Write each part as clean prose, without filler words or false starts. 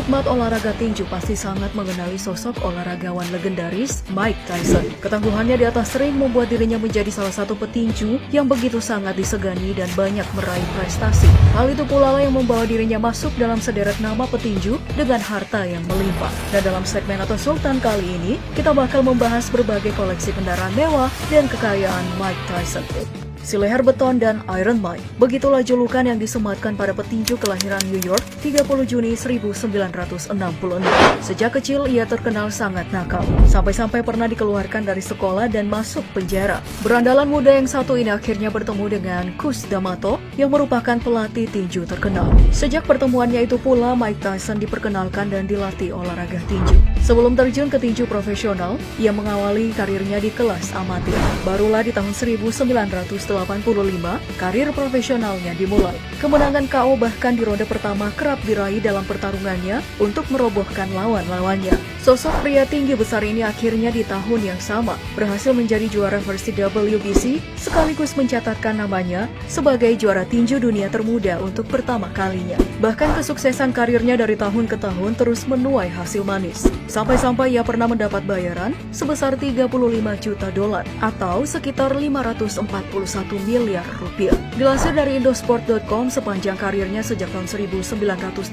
Penikmat olahraga tinju pasti sangat mengenali sosok olahragawan legendaris Mike Tyson. Ketangguhannya di atas ring membuat dirinya menjadi salah satu petinju yang begitu sangat disegani dan banyak meraih prestasi. Hal itu pula yang membawa dirinya masuk dalam sederet nama petinju dengan harta yang melimpah. Dan dalam segmen atau Sultan kali ini, kita bakal membahas berbagai koleksi kendaraan mewah dan kekayaan Mike Tyson. Si leher beton dan Iron Mike, begitulah julukan yang disematkan pada petinju kelahiran New York 30 Juni 1966. Sejak kecil ia terkenal sangat nakal, sampai-sampai pernah dikeluarkan dari sekolah dan masuk penjara. Berandalan muda yang satu ini akhirnya bertemu dengan Cus D'Amato yang merupakan pelatih tinju terkenal. Sejak pertemuannya itu pula Mike Tyson diperkenalkan dan dilatih olahraga tinju. Sebelum terjun ke tinju profesional, ia mengawali karirnya di kelas amatir. Barulah di tahun 1985, karir profesionalnya dimulai. Kemenangan KO bahkan di ronde pertama kerap diraih dalam pertarungannya untuk merobohkan lawan-lawannya. Sosok pria tinggi besar ini akhirnya di tahun yang sama berhasil menjadi juara versi WBC sekaligus mencatatkan namanya sebagai juara tinju dunia termuda untuk pertama kalinya. Bahkan kesuksesan karirnya dari tahun ke tahun terus menuai hasil manis. Sampai-sampai ia pernah mendapat bayaran sebesar 35 juta dolar atau sekitar 541 miliar rupiah. Dilansir dari Indosport.com, sepanjang karirnya sejak tahun 1985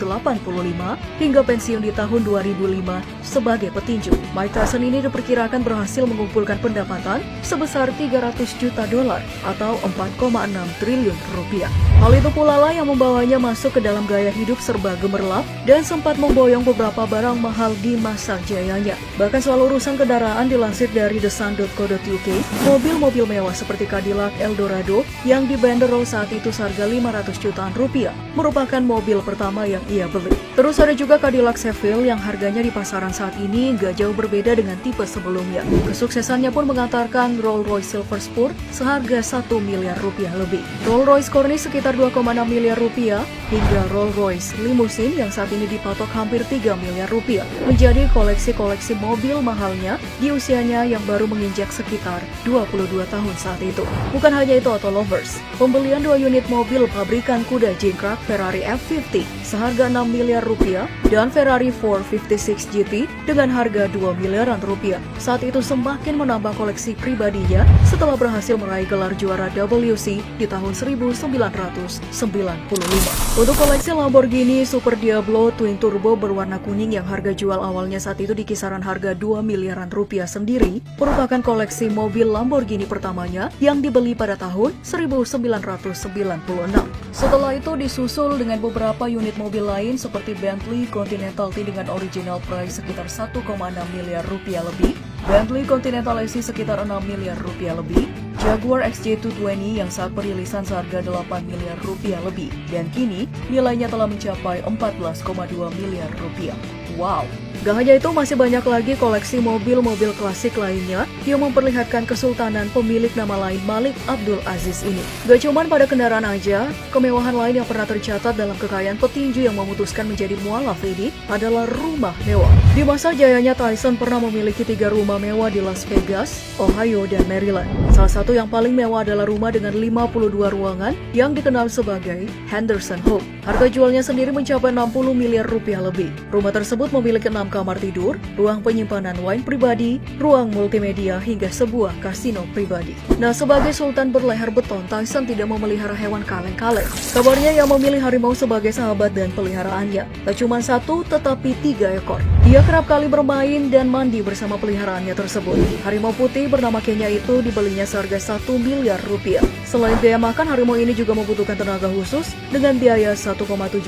hingga pensiun di tahun 2005 sebagai petinju, Mike Tyson ini diperkirakan berhasil mengumpulkan pendapatan sebesar 300 juta dolar atau 4,6 triliun rupiah. Hal itu pula lah yang membawanya masuk ke dalam gaya hidup serba gemerlap dan sempat memboyong beberapa barang mahal di masa jayanya. Bahkan soal urusan kendaraan, dilansir dari thesun.co.uk, mobil-mobil mewah seperti Cadillac Eldorado yang dibanderol saat itu seharga 500 jutaan rupiah merupakan mobil pertama yang ia beli. Terus ada juga Cadillac Seville yang harganya di pasaran saat ini gak jauh berbeda dengan tipe sebelumnya. Kesuksesannya pun mengantarkan Rolls-Royce Silver Spur seharga 1 miliar rupiah lebih, Rolls-Royce Corniche sekitar 2,6 miliar rupiah, hingga Rolls-Royce Limousine yang saat ini dipatok hampir 3 miliar rupiah, menjadi koleksi-koleksi mobil mahalnya di usianya yang baru menginjak sekitar 22 tahun saat itu. Bukan hanya itu, auto lovers, pembelian 2 unit mobil pabrikan kuda jingkrak Ferrari F50 seharga 6 miliar rupiah dan Ferrari 456 GT dengan harga 2 miliaran rupiah saat itu semakin menambah koleksi pribadinya setelah berhasil meraih gelar juara WC di tahun 1995. Untuk koleksi Lamborghini Super Diablo Twin Turbo berwarna kuning yang harga jual awalnya saat itu di kisaran harga 2 miliaran rupiah sendiri, merupakan koleksi mobil Lamborghini pertamanya yang dibeli pada tahun 1996. Setelah itu disusul dengan beberapa unit mobil lain seperti Bentley Continental T dengan original price sekitar 1,6 miliar rupiah lebih, Bentley Continental SE sekitar 6 miliar rupiah lebih, Jaguar XJ220 yang saat perilisan seharga 8 miliar rupiah lebih, dan kini nilainya telah mencapai 14,2 miliar rupiah. Wow! Gak hanya itu, masih banyak lagi koleksi mobil-mobil klasik lainnya yang memperlihatkan kesultanan pemilik nama lain Malik Abdul Aziz ini. Gak cuman pada kendaraan aja, kemewahan lain yang pernah tercatat dalam kekayaan petinju yang memutuskan menjadi mualaf ini adalah rumah mewah. Di masa jayanya, Tyson pernah memiliki 3 rumah mewah di Las Vegas, Ohio, dan Maryland. Salah satu yang paling mewah adalah rumah dengan 52 ruangan yang dikenal sebagai Henderson Home. Harga jualnya sendiri mencapai 60 miliar rupiah lebih. Rumah tersebut memiliki 6 kamar tidur, ruang penyimpanan wine pribadi, ruang multimedia, hingga sebuah kasino pribadi. Nah, sebagai sultan berleher beton, Tyson tidak memelihara hewan kaleng-kaleng. Kabarnya ia memilih harimau sebagai sahabat dan peliharaannya. Tak cuma 1, tetapi 3 ekor. Dia kerap kali bermain dan mandi bersama peliharaannya tersebut. Harimau putih bernama Kenya itu dibelinya seharga 1 miliar rupiah. Selain biaya makan, harimau ini juga membutuhkan tenaga khusus dengan biaya 1,7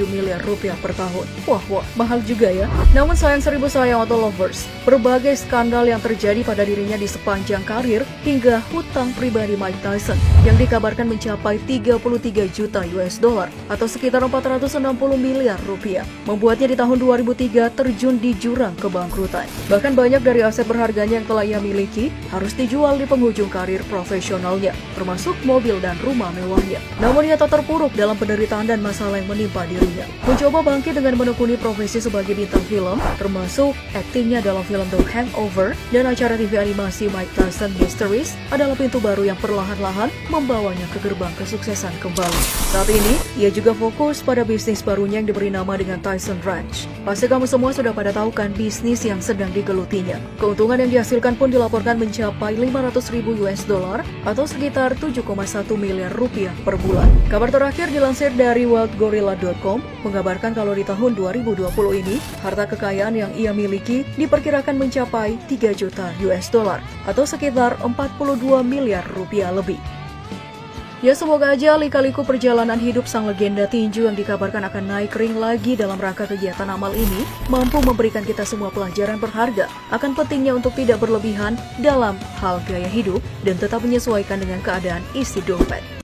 miliar rupiah per tahun. Wah, mahal juga ya. Namun sayang auto lovers, berbagai skandal yang terjadi pada dirinya di sepanjang karir hingga hutang pribadi Mike Tyson yang dikabarkan mencapai 33 juta US dollar atau sekitar 460 miliar rupiah, membuatnya di tahun 2003 terjun di jurang kebangkrutan. Bahkan banyak dari aset berharganya yang telah ia miliki harus dijual di penghujung karir profesionalnya, termasuk mobil dan rumah mewahnya. Namun ia tak terpuruk dalam penderitaan dan masalah yang menimpa dirinya. Mencoba bangkit dengan menekuni profesi sebagai bintang film film, termasuk aktingnya dalam film The Hangover dan acara TV animasi Mike Tyson Mysteries adalah pintu baru yang perlahan-lahan membawanya ke gerbang kesuksesan kembali. Saat ini, ia juga fokus pada bisnis barunya yang diberi nama dengan Tyson Ranch. Pasti kamu semua sudah pada tahu kan bisnis yang sedang digelutinya. Keuntungan yang dihasilkan pun dilaporkan mencapai 500.000 US dollar atau sekitar 7,1 miliar rupiah per bulan. Kabar terakhir dilansir dari WealthGorilla.com mengabarkan kalau di tahun 2020 ini, harta kekayaan yang ia miliki diperkirakan mencapai 3 juta US dollar atau sekitar 42 miliar rupiah lebih. Ya, semoga aja lika-liku perjalanan hidup sang legenda tinju yang dikabarkan akan naik ring lagi dalam rangka kegiatan amal ini mampu memberikan kita semua pelajaran berharga akan pentingnya untuk tidak berlebihan dalam hal gaya hidup dan tetap menyesuaikan dengan keadaan isi dompet.